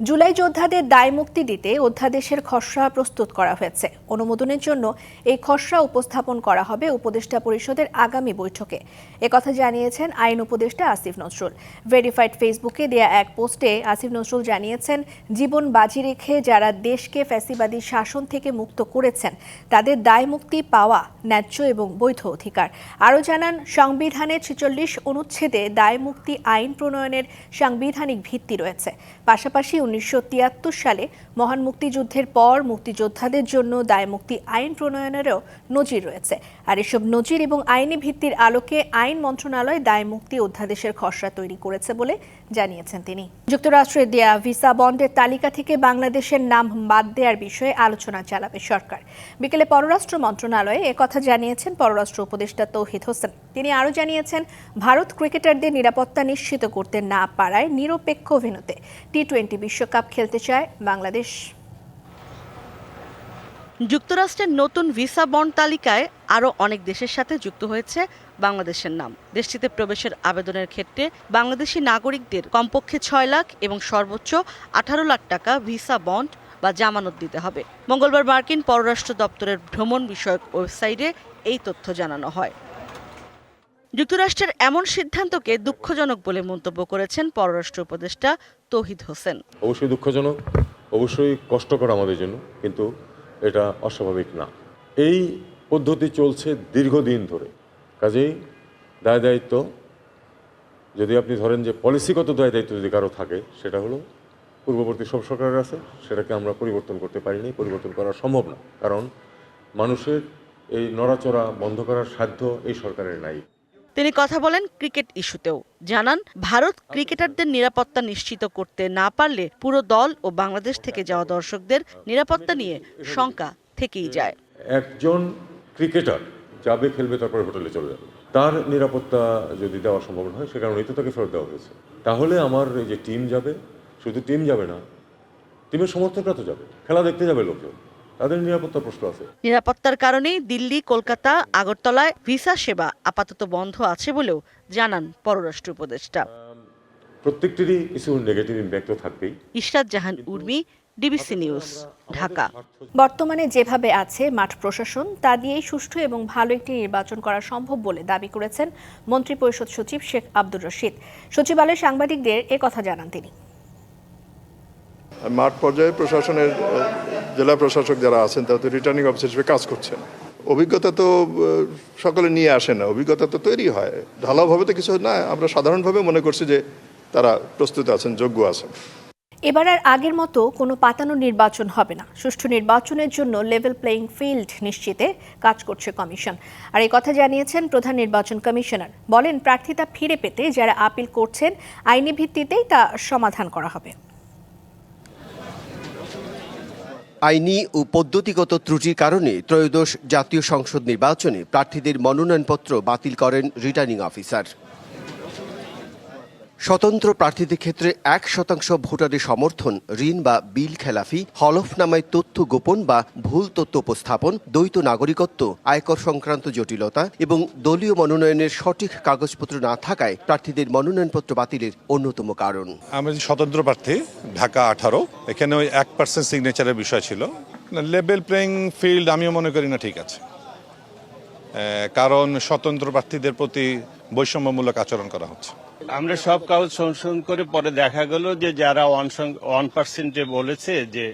জুলাই যোদ্ধাদের দায় মুক্তি দিতে অধ্যাদেশের খসড়া প্রস্তুত করা হয়েছে। অনুমোদনের জন্য এই খসড়া উপস্থাপন করা হবে উপদেষ্টা পরিষদের আগামী বৈঠকে। একথা জানিয়েছেন আইন উপদেষ্টা আসিফ নজরুল। ভেরিফাইড ফেসবুকে দেয়া এক পোস্টে আসিফ নজরুল জানিয়েছেন, জীবন বাজি রেখে যারা দেশকে ফ্যাসিবাদী শাসন থেকে মুক্ত করেছেন তাদের দায় মুক্তি পাওয়া ন্যায্য এবং বৈধ অধিকার। আরও জানান, সংবিধানের ৪৬ অনুচ্ছেদে দায় মুক্তি আইন প্রণয়নের সাংবিধানিক ভিত্তি রয়েছে। পাশাপাশি ১৯৭৩ সালে মহান মুক্তিযুদ্ধের পর মুক্তিযোদ্ধাদের জন্য দায় মুক্তি আইন প্রণয়নেরও নজির রয়েছে। আর এসব নজির এবং আইনি ভিত্তির আলোকে আইন মন্ত্রণালয় দায় মুক্তি অধ্যাদেশের খসড়া তৈরি করেছে বলে জানিয়েছেন তিনি। যুক্তরাষ্ট্রের দেয়া ভিসা বন্ডের তালিকা থেকে বাংলাদেশের নাম বাদ দেওয়ার বিষয়ে আলোচনা চালাবে সরকার। বিকেলে পররাষ্ট্র মন্ত্রণালয়ে একথা জানিয়েছেন পররাষ্ট্র উপদেষ্টা তৌহিদ হোসেন। তিনি আরও জানিয়েছেন, ভারত ক্রিকেটারদের নিরাপত্তা নিশ্চিত করতে না পারায় নিরপেক্ষ ভেন্যুতে টি-20 বিশ্বকাপ খেলতে চায় বাংলাদেশ। যুক্তরাষ্ট্রের নতুন ভিসা বন্ড তালিকায় আরও অনেক দেশের সাথে যুক্ত হয়েছে বাংলাদেশের নাম। দেশটিতে প্রবেশের আবেদনের ক্ষেত্রে বাংলাদেশি নাগরিকদের কমপক্ষে ৬ লাখ এবং সর্বোচ্চ ১৮ লাখ টাকা ভিসা বন্ড বা জামানত দিতে হবে। মঙ্গলবার মার্কিন পররাষ্ট্র দপ্তরের ভ্রমণ বিষয়ক ওয়েবসাইটে এই তথ্য জানানো হয়। যুক্তরাষ্ট্রের এমন সিদ্ধান্তকে দুঃখজনক বলে মন্তব্য করেছেন পররাষ্ট্র উপদেষ্টা তৌহিদ হোসেন। অবশ্যই দুঃখজনক, অবশ্যই কষ্টকর আমাদের জন্য, কিন্তু এটা অস্বাভাবিক না। এই পদ্ধতি চলছে দীর্ঘদিন ধরে। কাজেই দায় দায়িত্ব, যদি আপনি ধরেন যে পলিসিগত দায় দায়িত্ব যদি কারো থাকে, সেটা হলো পূর্ববর্তী সব সরকারের আছে, সেটাকে আমরা পরিবর্তন করতে পারিনি, পরিবর্তন করা সম্ভব না। কারণ মানুষের এই নড়াচড়া বন্ধ করার সাধ্য এই সরকারের নাই। তিনি কথা বলেন ক্রিকেট ইস্যুতেও। জানান, ভারত ক্রিকেটারদের নিরাপত্তা নিশ্চিত করতে না পারলে পুরো দল ও বাংলাদেশ থেকে যাওয়া দর্শকদের নিরাপত্তা নিয়ে শঙ্কা থেকেই যায়। একজন ক্রিকেটার যাবে, খেলবে, তারপরে হোটেলে চলে যাবে, তার নিরাপত্তা যদি দেওয়া সম্ভব হয়, সে কারণেই তো তাকে ফেরত দেওয়া হয়েছে। তাহলে আমার এই যে টিম যাবে, শুধু টিম যাবে না, টিমের সমর্থকরা তো যাবে, খেলা দেখতে যাবে লোকে, তাদের নিরাপত্তার প্রশ্ন আছে। নিরাপত্তার কারণেই দিল্লি, কলকাতা, আগরতলায় ভিসা সেবা আপাতত বন্ধ আছে বলেও জানান পররাষ্ট্র উপদেষ্টা। প্রত্যেকটিরই কিছু নেগেটিভ ইম্প্যাক্ট থাকবেই। ইশরাত জাহান উর্মি, ডিবিসি নিউজ, ঢাকা। বর্তমানে যেভাবে আছে মাঠ প্রশাসন, তা দিয়েই সুষ্ঠু এবং ভালো একটি নির্বাচন করা সম্ভব বলে দাবি করেছেন মন্ত্রিপরিষদ সচিব শেখ আব্দুর রশিদ। সচিবালয়ে সাংবাদিকদের একথা জানান তিনি। মাঠ পর্যায়ে প্রশাসনের জেলা প্রশাসক যারা আছেন তারা তো রিটার্নিং অফিসার হিসেবে কাজ করছেন। অভিজ্ঞতা তো সকলে নিয়ে আসে না, অভিজ্ঞতা তো তৈরি হয়। ঢালাওভাবে তো কিছু না, আমরা সাধারণভাবে মনে করছি যে তারা প্রস্তুত আছেন, যোগ্য আছেন। এবার আর আগের মতো কোনো পাতানো নির্বাচন হবে না। সুষ্ঠু নির্বাচনের জন্য লেভেল প্লেইং ফিল্ড নিশ্চিতে কাজ করছে কমিশন। আর এই কথা জানিয়েছেন প্রধান নির্বাচন কমিশনার। বলেন, প্রার্থিতা ফিরে পেতে যারা আপিল করছেন আইনি ভিত্তিতেই তা সমাধান করা হবে। আইনি ও পদ্ধতিগত ত্রুটির কারণে ত্রয়োদশ জাতীয় সংসদ নির্বাচনে প্রার্থীদের মনোনয়নপত্র বাতিল করেন রিটার্নিং অফিসার। স্বতন্ত্র প্রার্থীদের ক্ষেত্রে ১% ভোটারের সমর্থন, ঋণ বা বিল খেলাফি, হলফনামায় তথ্য গোপন বা ভুল তথ্য উপস্থাপন, দ্বৈত নাগরিকত্ব, আয়কর সংক্রান্ত জটিলতা এবং দলীয় মনোনয়নের সঠিক কাগজপত্র না থাকায় প্রার্থীদের মনোনয়নপত্র বাতিলের অন্যতম কারণ। আমি স্বতন্ত্র প্রার্থী, ঢাকা 18, এখানে ওই 1% সিগনেচারের বিষয় ছিল। লেভেল প্লেইং ফিল্ড আমিও মনে করি না ঠিক আছে, কারণ স্বতন্ত্র প্রার্থীদের প্রতি বৈষম্যমূলক আচরণ করা হচ্ছে। আমরা সব কাগজ সংশোধন করে পরে দেখা গেল যে যারা 1% বলেছে যে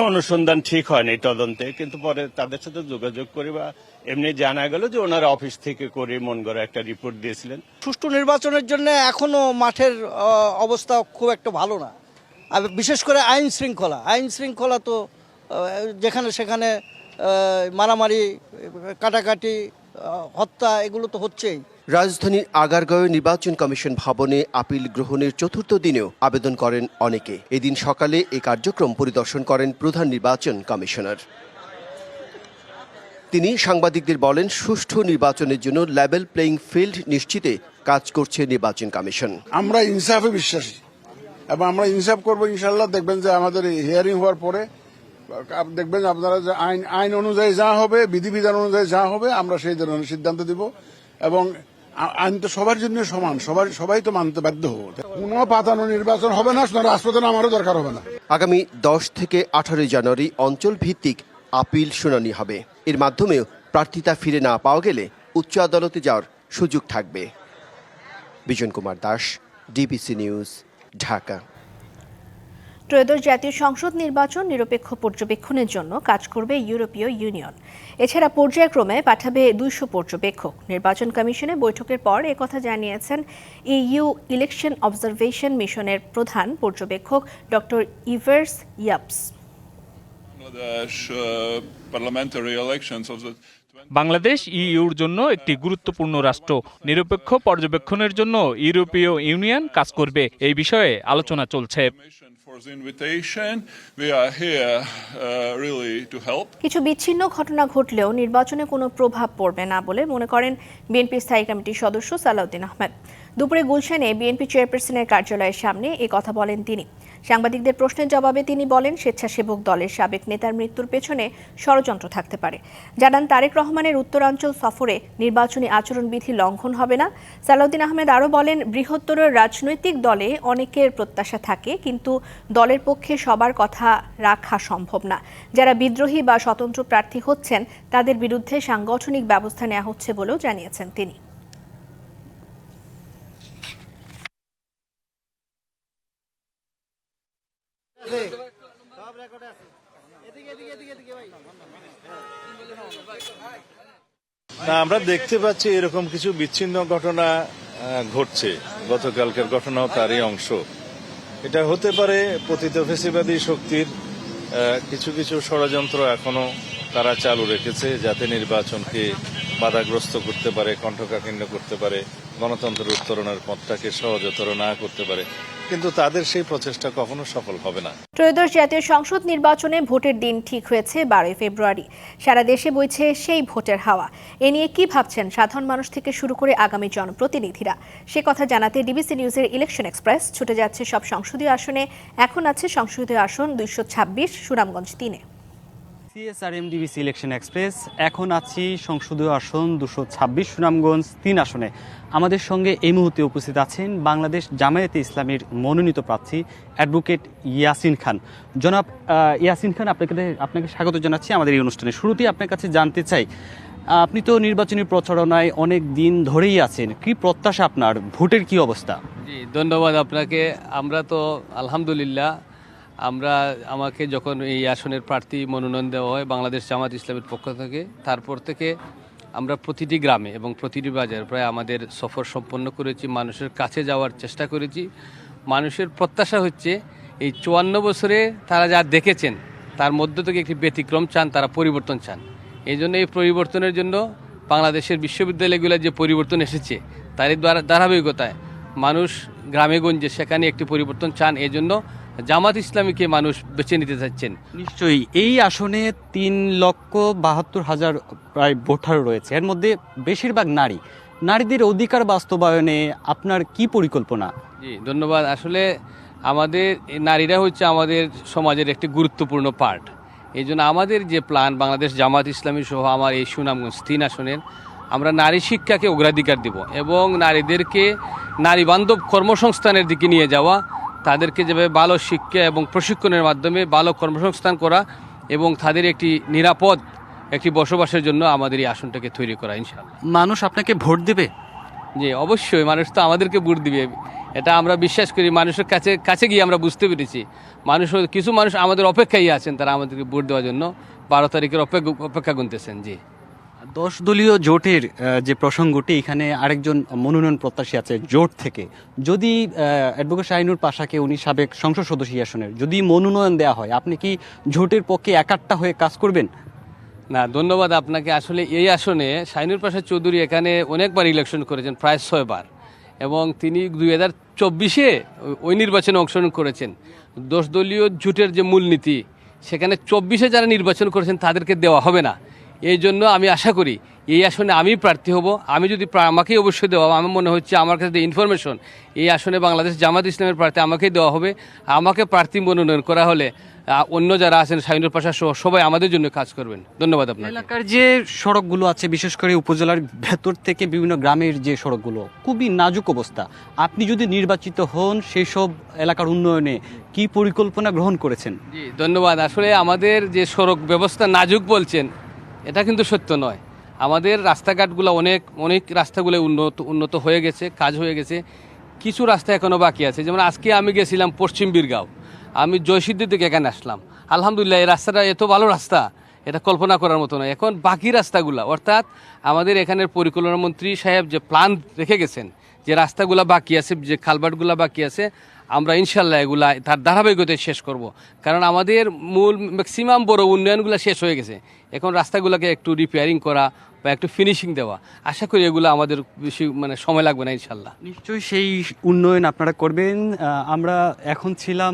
অনুসন্ধান ঠিক হয়নি তদন্তে, কিন্তু পরে তাদের সাথে যোগাযোগ করে বা এমনি জানা গেল যে ওনারা অফিস থেকে করে মন গড়া একটা রিপোর্ট দিয়েছিলেন। সুষ্ঠু নির্বাচনের জন্য এখনো মাঠের অবস্থা খুব একটা ভালো না। আর বিশেষ করে আইন শৃঙ্খলা তো যেখানে সেখানে মারামারি, কাটাকাটি, হত্যা, এগুলো তো হচ্ছেই। রাজধানীর আগারগাঁওয়ে নির্বাচন কমিশন ভবনে আপিল গ্রহণের চতুর্থ দিনেও আবেদন করেন অনেকে। এদিন সকালে এই কার্যক্রম পরিদর্শন করেন প্রধান নির্বাচন কমিশনার। তিনি সাংবাদিকদের বলেন, সুষ্ঠু নির্বাচনের জন্য লেভেল প্লেইং ফিল্ড নিশ্চিতে কাজ করছে নির্বাচন কমিশন। আমরা ইনসাফে বিশ্বাসী এবং আমরা ইনসাফ করবো ইনশাল্লাহ। দেখবেন যে আমাদের হিয়ারিং হওয়ার পরে দেখবেন আপনারা যে আইন অনুযায়ী যা হবে, বিধিবিধান অনুযায়ী যা হবে, আমরা সেই ধরনের সিদ্ধান্ত দিব। এবং আইন তো সবার জন্য সমান, সবাই তো মানতে বাধ্য হবো। কোনো পাতানো নির্বাচন হবে না, রাজপথে আমারও দরকার হবে না। আগামী 10 থেকে 18 জানুয়ারি অঞ্চল ভিত্তিক আপিল শুনানি হবে। এর মাধ্যমেও প্রার্থিতা ফিরে না পাওয়া গেলে উচ্চ আদালতে যাওয়ার সুযোগ থাকবে। Bijan Kumar Das, DBC news, Dhaka. ত্রয়োদশ জাতীয় সংসদ নির্বাচন নিরপেক্ষ পর্যবেক্ষণের জন্য কাজ করবে ইউরোপীয় ইউনিয়ন। এছাড়া পর্যায়ক্রমে পাঠাবে 200 পর্যবেক্ষক। নির্বাচন কমিশনে বৈঠকের পর একথা জানিয়েছেন ইইউ ইলেকশন অবজারভেশন মিশনের প্রধান পর্যবেক্ষক ডক্টর ইভার্স ইয়াপস। বাংলাদেশ ইইউর জন্য একটি গুরুত্বপূর্ণ রাষ্ট্র। নিরপেক্ষ পর্যবেক্ষণের জন্য ইউরোপীয় ইউনিয়ন কাজ করবে, এই বিষয়ে আলোচনা চলছে। কিছু বিচ্ছিন্ন ঘটনা ঘটলেও নির্বাচনে কোনো প্রভাব পড়বে না বলে মনে করেন বিএনপির স্থায়ী কমিটির সদস্য সালাউদ্দিন আহমেদ। দুপুরে গুলশানে বিএনপি চেয়ারপারসনের কার্যালয়ের সামনে এ কথা বলেন তিনি। সাংবাদিকদের প্রশ্নের জবাবে তিনি বলেন, স্বেচ্ছাসেবক দলের সাবেক নেতার মৃত্যুর পেছনে ষড়যন্ত্র থাকতে পারে। জানান, তারেক রহমানের উত্তরাঞ্চল সফরে নির্বাচনী আচরণবিধি লঙ্ঘন হবে না। সালাউদ্দিন আহমেদ আরও বলেন, বৃহত্তর রাজনৈতিক দলে অনেকের প্রত্যাশা থাকে, কিন্তু দলের পক্ষে সবার কথা রাখা সম্ভব না। যারা বিদ্রোহী বা স্বতন্ত্র প্রার্থী হচ্ছেন তাদের বিরুদ্ধে সাংগঠনিক ব্যবস্থা নেওয়া হচ্ছে বলেও জানিয়েছেন তিনি। আমরা দেখতে পাচ্ছি এরকম কিছু বিচ্ছিন্ন ঘটনা ঘটছে। গতকালকের ঘটনাও তারই অংশ। এটা হতে পারে পতিত ফ্যাসিবাদী শক্তির কিছু কিছু ষড়যন্ত্র এখনো তারা চালু রেখেছে, যাতে নির্বাচনকে বাধাগ্রস্ত করতে পারে, কণ্ঠকাঠিন্য করতে পারে, গণতন্ত্রের উত্তরণের পথটাকে সহজতর না করতে পারে। কিন্তু তাদের সেই প্রচেষ্টা কখনো সফল হবে না। ত্রয়োদশ জাতীয় সংসদ নির্বাচনে ভোটের দিন ঠিক হয়েছে 12 ফেব্রুয়ারি। সারা দেশে বইছে সেই ভোটের হাওয়া। এ নিয়ে কি ভাবছেন সাধারণ মানুষ থেকে শুরু করে আগামী জনপ্রতিনিধিরা, সে কথা জানাতে ডিবিসি নিউজের ইলেকশন এক্সপ্রেস ছুটে যাচ্ছে সব সংসদীয় আসনে। এখন আছে সংসদীয় আসন 226, সুনামগঞ্জ 3-এ। সিএসআরএম ডিবিসি ইলেকশন এক্সপ্রেস, এখন আছি সংসদীয় আসন 226 সুনামগঞ্জ 3 আসনে। আমাদের সঙ্গে এই মুহূর্তে উপস্থিত আছেন বাংলাদেশ জামায়াতে ইসলামীর মনোনীত প্রার্থী অ্যাডভোকেট ইয়াসিন খান। জনাব ইয়াসিন খান, আপনাকে স্বাগত জানাচ্ছি আমাদের এই অনুষ্ঠানে। শুরুতেই আপনার কাছে জানতে চাই, আপনি তো নির্বাচনী প্রচারণায় অনেক দিন ধরেই আছেন, কি প্রত্যাশা আপনার, ভোটের কি অবস্থা? জি, ধন্যবাদ আপনাকে। আমরা তো আলহামদুলিল্লাহ, আমাকে যখন এই আসনের প্রার্থী মনোনয়ন দেওয়া হয় বাংলাদেশ জামাত ইসলামের পক্ষ থেকে, তারপর থেকে আমরা প্রতিটি গ্রামে এবং প্রতিটি বাজার প্রায় আমাদের সফর সম্পন্ন করেছি, মানুষের কাছে যাওয়ার চেষ্টা করেছি। মানুষের প্রত্যাশা হচ্ছে এই 54 বছরে তারা যা দেখেছেন তার মধ্য থেকে একটি ব্যতিক্রম চান, তারা পরিবর্তন চান। এই জন্য এই পরিবর্তনের জন্য বাংলাদেশের বিশ্ববিদ্যালয়গুলো যে পরিবর্তন এসেছে তারই ধারাবাহিকতায় মানুষ গ্রামে গঞ্জে সেখানে একটি পরিবর্তন চান। এই জন্য জামাত ইসলামীকে মানুষ বেছে নিতে চাচ্ছেন। নিশ্চয়ই। এই আসনে 3,72,000 প্রায় ভোটার রয়েছে, এর মধ্যে বেশিরভাগ নারীদের অধিকার বাস্তবায়নে আপনার কি পরিকল্পনা? জি, ধন্যবাদ। আসলে আমাদের নারীরা হচ্ছে আমাদের সমাজের একটি গুরুত্বপূর্ণ পার্ট। এই জন্য আমাদের যে প্ল্যান, বাংলাদেশ জামাত ইসলামী সহ আমার এই সুনামগঞ্জ 3 আসনের আমরা নারী শিক্ষাকে অগ্রাধিকার দেব এবং নারীদেরকে নারী বান্ধব কর্মসংস্থানের দিকে নিয়ে যাওয়া, তাদেরকে যেভাবে ভালো শিক্ষা এবং প্রশিক্ষণের মাধ্যমে ভালো কর্মসংস্থান করা এবং তাদের একটি নিরাপদ একটি বসবাসের জন্য আমাদের এই আসনটাকে তৈরি করা। ইনশাআল্লাহ মানুষ আপনাকে ভোট দেবে? জি, অবশ্যই মানুষ তো আমাদেরকে ভোট দিবে, এটা আমরা বিশ্বাস করি। মানুষের কাছে গিয়ে আমরা বুঝতে পেরেছি কিছু মানুষ আমাদের অপেক্ষায় আছেন, তারা আমাদেরকে ভোট দেওয়ার জন্য 12 তারিখের অপেক্ষা গুনতেছেন। জি, 10 দলীয় জোটের যে প্রসঙ্গটি, এখানে আরেকজন মনোনয়ন প্রত্যাশী আছে জোট থেকে। যদি অ্যাডভোকেট শাহিনুর পাশাকে, উনি সাবেক সংসদ সদস্য আসনের, যদি মনোনয়ন দেওয়া হয়, আপনি কি জোটের পক্ষে একাট্টা হয়ে কাজ করবেন? না, ধন্যবাদ আপনাকে। আসলে এই আসনে শাহিনুর পাশা চৌধুরী এখানে অনেকবার ইলেকশন করেছেন, প্রায় 6 বার, এবং তিনি 2024-এ ওই নির্বাচনে অংশগ্রহণ করেছেন। 10 দলীয় জোটের যে মূলনীতি, সেখানে 24-এ যারা নির্বাচন করেছেন তাদেরকে দেওয়া হবে না। এই জন্য আমি আশা করি এই আসনে আমি প্রার্থী হব। আমি যদি আমাকেই অবশ্যই দেওয়া, আমার মনে হচ্ছে আমার কাছে ইনফরমেশন, এই আসনে বাংলাদেশ জামাত ইসলামের প্রার্থী আমাকেই দেওয়া হবে। আমাকে প্রার্থী মনোনয়ন করা হলে অন্য যারা আছেন শাহিনুর পাশা সহ সবাই আমাদের জন্য কাজ করবেন। ধন্যবাদ আপনাকে। এলাকার যে সড়কগুলো আছে, বিশেষ করে উপজেলার ভেতর থেকে বিভিন্ন গ্রামের যে সড়কগুলো খুবই নাজুক অবস্থা, আপনি যদি নির্বাচিত হন সেই সব এলাকার উন্নয়নে কি পরিকল্পনা গ্রহণ করেছেন? জি ধন্যবাদ। আসলে আমাদের যে সড়ক ব্যবস্থা নাজুক বলছেন, এটা কিন্তু সত্য নয়। আমাদের রাস্তাঘাটগুলো অনেক রাস্তাগুলো উন্নত হয়ে গেছে, কাজ হয়ে গেছে। কিছু রাস্তা এখনও বাকি আছে। যেমন আজকে আমি গেছিলাম পশ্চিম বীরগাঁও, আমি জয়সিদ্ধি থেকে এখানে আসলাম। আলহামদুলিল্লাহ এই রাস্তাটা এত ভালো রাস্তা, এটা কল্পনা করার মতো নয়। এখন বাকি রাস্তাগুলো, অর্থাৎ আমাদের এখানের পরিকল্পনা মন্ত্রী সাহেব যে প্ল্যান রেখে গেছেন, যে রাস্তাগুলো বাকি আছে, যে খালবাটগুলো বাকি আছে, আমরা ইনশাল্লাহ এগুলা তার ধারাবাহিকতায় শেষ করব। কারণ আমাদের মূল ম্যাক্সিমাম বড় উন্নয়নগুলো শেষ হয়ে গেছে। এখন রাস্তাগুলোকে একটু রিপেয়ারিং করা বা একটু ফিনিশিং দেওয়া, আশা করি এগুলো আমাদের বেশি সময় লাগবে না ইনশাল্লাহ। নিশ্চয়ই সেই উন্নয়ন আপনারা করবেন। আমরা এখন ছিলাম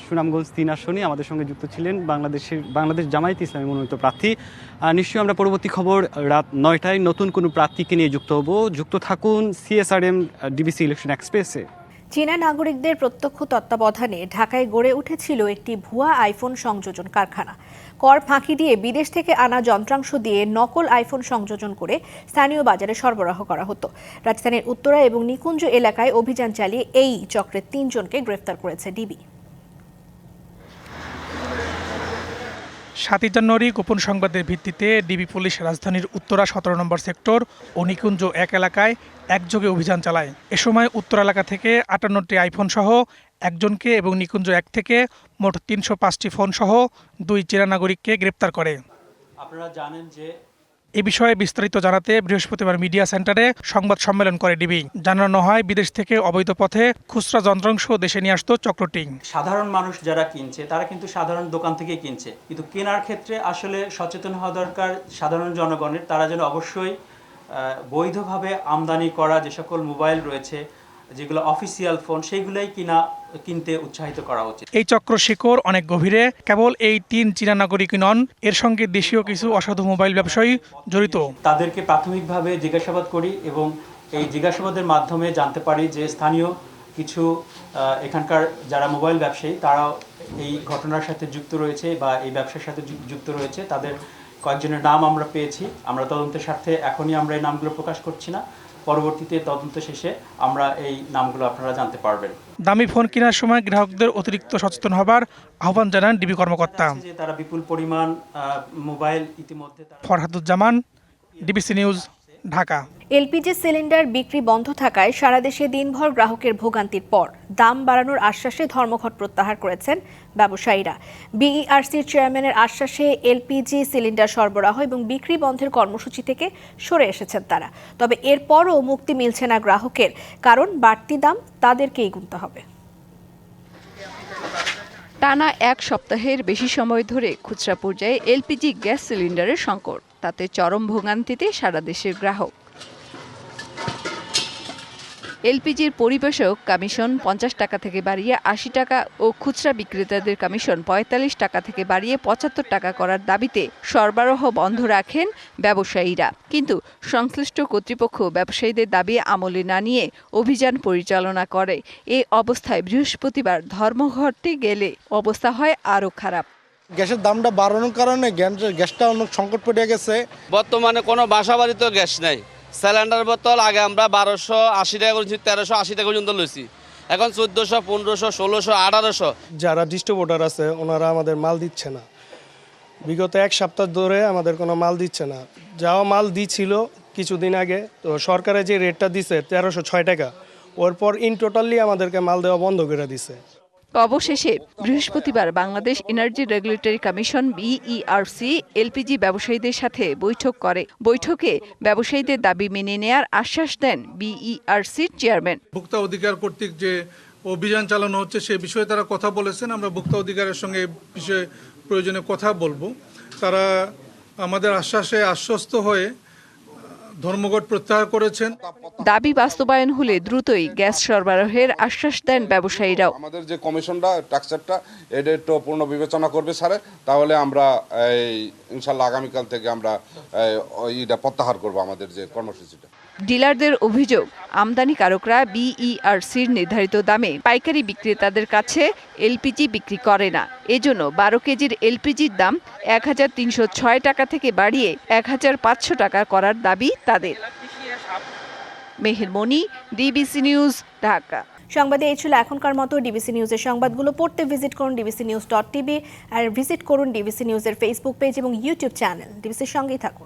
সুনামগঞ্জ 3 আসনে, আমাদের সঙ্গে যুক্ত ছিলেন বাংলাদেশ জামায়াতে ইসলামী মনোনীত প্রার্থী। নিশ্চয়ই আমরা পরবর্তী খবর রাত 9টায় নতুন কোনো প্রার্থীকে নিয়ে যুক্ত হব। যুক্ত থাকুন CSRM ডিবিসি ইলেকশন এক্সপ্রেসে। চীনা নাগরিকদের প্রত্যক্ষ তত্ত্বাবধানে ঢাকায় গড়ে উঠেছিল একটি ভুয়া আইফোন সংযোজন কারখানা। কর ফাঁকি দিয়ে বিদেশ থেকে আনা যন্ত্রাংশ দিয়ে নকল আইফোন সংযোজন করে স্থানীয় বাজারে সরবরাহ করা হতো। রাজধানীর উত্তরা এবং নিকুঞ্জ এলাকায় অভিযান চালিয়ে এই চক্রের 3 জনকে গ্রেফতার করেছে ডিবি। 7 জানুয়ারি গোপন সংবাদের ভিত্তিতে ডিবি পুলিশ রাজধানীর উত্তরা 17 নম্বর সেক্টর ও নিকুঞ্জ 1 এলাকায় একযোগে অভিযান চালায়। এ সময় উত্তর এলাকা থেকে 58টি আইফোন সহ একজনকে এবং নিকুঞ্জ 1 থেকে মোট 305টি ফোন সহ 2 চীনা নাগরিককে গ্রেপ্তার করে। আপনারা জানেন যে এ বিষয়ে বিস্তারিত জানাতে বৃহস্পতিবার মিডিয়া সেন্টারে সংবাদ সম্মেলন করে ডিবি। জানানো হয়, বিদেশ থেকে অবৈধ পথে খুচরা যন্ত্রাংশ দেশে নিয়ে আসতো চক্রটি। সাধারণ মানুষ যারা কিনছে তারা কিন্তু সাধারণ দোকান থেকে কিনছে, কিন্তু কেনার ক্ষেত্রে আসলে সচেতন হওয়া দরকার সাধারণ জনগণের। তারা যেন অবশ্যই বৈধভাবে আমদানি করা যে সকল মোবাইল রয়েছে, যেগুলো অফিসিয়াল ফোন, সেইগুলোই কিনতে উৎসাহিত করা উচিত। এই চক্র শিকড় অনেক গভীরে। কেবল এই 3 চীনা নাগরিক নন, এর সঙ্গে দেশীয় কিছু অসাধু মোবাইল ব্যবসায়ী জড়িত। তাদেরকে প্রাথমিকভাবে জিজ্ঞাসাবাদ করি এবং এই জিজ্ঞাসাবাদের মাধ্যমে জানতে পারি যে স্থানীয় কিছু এখানকার যারা মোবাইল ব্যবসায়ী তারাও এই ঘটনার সাথে যুক্ত রয়েছে বা এই ব্যবসার সাথে যুক্ত রয়েছে। তাদের কয়েকজনের নাম আমরা পেয়েছি। আমরা তদন্তের স্বার্থে এখনই আমরা এই নামগুলো প্রকাশ করছি না, পরবর্তীতে তদন্ত শেষে আমরা এই নামগুলো আপনারা জানতে পারবেন। দামি ফোন কেনার সময় গ্রাহকদের অতিরিক্ত সচেতন হবার আহ্বান জানান ডিবি কর্মকর্তা। তারা বিপুল পরিমাণ মোবাইল ইতিমধ্যে। Farhaduzzaman, DBC news, Dhaka. LPG cylinder বিক্রি বন্ধ থাকায় সারা দেশে দিনভর গ্রাহকের ভোগান্তির পর দাম বাড়ানোর আশ্বাসে ধর্মঘট প্রত্যাহার করেছেন ব্যবসায়ীরা। বিইআরসির চেয়ারম্যানের আশ্বাসে এলপিজি সিলিন্ডার সরবরাহ এবং বিক্রি বন্ধের কর্মসূচি থেকে সরে এসেছেন তারা। তবে এরপরও মুক্তি মিলছে না গ্রাহকের, কারণ বাড়তি দাম তাদেরকেই গুনতে হবে। টানা 1 সপ্তাহের বেশি সময় ধরে খুচরা পর্যায়ে এলপিজি গ্যাস সিলিন্ডারের সংকট, তাতে চরম ভোগান্তিতে সারা দেশের গ্রাহক। এলপিজির পরিবেশক কমিশন 50 টাকা থেকে বাড়িয়ে 80 টাকা ও খুচরা বিক্রেতাদের কমিশন 45 টাকা থেকে বাড়িয়ে 75 টাকা করার দাবিতে সরবরাহ বন্ধ রাখেন ব্যবসায়ীরা। কিন্তু সংশ্লিষ্ট কর্তৃপক্ষ ব্যবসায়ীদের দাবি আমলে না নিয়ে অভিযান পরিচালনা করে। এই অবস্থায় বৃহস্পতিবার ধর্মঘটে গেলে অবস্থা হয় আরও খারাপ। গ্যাসের দামটা বাড়ানোর কারণে গ্যাসটা অনেক সংকট পড়ে গেছে। বর্তমানে কোনো বাসা বাড়িতেও গ্যাস নেই। সিলিন্ডার বোতল আগে আমরা 1280 টাকা করেছি, 1380 টাকা পর্যন্ত লইছি, এখন 1400, 1500, 1600, 1800। যারা ডিস্ট্রিবিউটর আছে ওনারা আমাদের মাল দিচ্ছে না, বিগত 1 সপ্তাহ ধরে আমাদের কোনো মাল দিচ্ছে না। যাও মাল দিছিল কিছুদিন আগে, তো সরকারে যে রেটটা দিছে 1306 টাকা, ওর পর ইন টোটালি আমাদেরকে মাল দেওয়া বন্ধ করে দিছে। অবশেষে বৃহস্পতিবার Bangladesh energy regulatory commission BERC LPG ব্যবসায়ীদের সাথে বৈঠক করে। বৈঠকে ব্যবসায়ীদের দাবি মেনে নেয়ার আশ্বাস দেন বিইআরসির চেয়ারম্যান। ভোক্তা অধিকার কর্তৃক যে অভিযান চালানো হচ্ছে সে বিষয়ে তারা কথা বলেছেন। আমরা ভোক্তা অধিকারের সঙ্গে বিষয়ে প্রয়োজনে কথা বলবো। তারা আমাদের আশ্বাসে আশ্বস্ত হয়ে ধর্মঘট প্রত্যাহার করেছেন। দাবি বাস্তবায়ন হলে দ্রুতই গ্যাস সরবরাহের আশ্বাস দেন ব্যবসায়ীরাও। আমাদের যে কমিশনটা স্ট্রাকচারটা এটা একটু পূর্ণ বিবেচনা করবে স্যারে, তাহলে আমরা ইনশাল্লাহ আগামীকাল থেকে আমরা এটা প্রত্যাহার করবো আমাদের যে কর্মসূচিটা। ডিলারদের অভিযোগ, আমদানিকারকরা বিইআরসির নির্ধারিত দামে পাইকারি বিক্রেতাদের কাছে এলপিজি বিক্রি করে না। এজন্য 12 কেজির এলপিজির দাম 1306 টাকা থেকে বাড়িয়ে 1500 টাকা করার দাবি তাদের। মেহের মনি, ডিবিসি নিউজ, ঢাকা। সংবাদে এই ছিল এখনকার মতো। ডিবিসি নিউজের সংবাদগুলো পড়তে ভিজিট করুন dbcnews.tv আর ভিজিট করুন ডিবিসি নিউজের ফেসবুক পেজ এবং ইউটিউব চ্যানেল। ডিবিসির সঙ্গেই থাকুন।